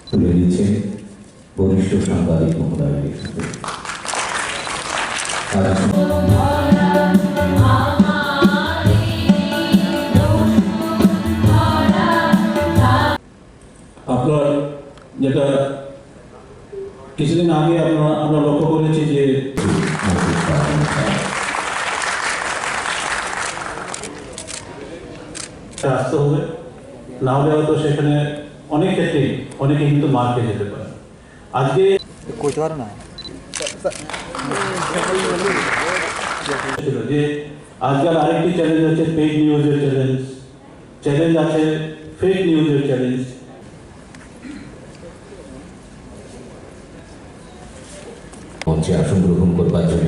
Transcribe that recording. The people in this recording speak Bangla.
তুলে দিচ্ছেন বরিষ্ঠ সাংবাদিক মহোদয়ের সাথে। আপনার যেটা কিছুদিন আগে আমরা লক্ষ্য করেছি যে আসতে হবে, না হলে হয়তো সেখানে অনেক ক্ষেত্রেই অনেকে কিন্তু মার খেয়ে যেতে পারে। আজকে যে আজকাল আরেকটি চ্যালেঞ্জ আছে পেইড নিউজের চ্যালেঞ্জ আছে ফেক নিউজের চ্যালেঞ্জ। মঞ্চে আসন গ্রহণ করবার জন্য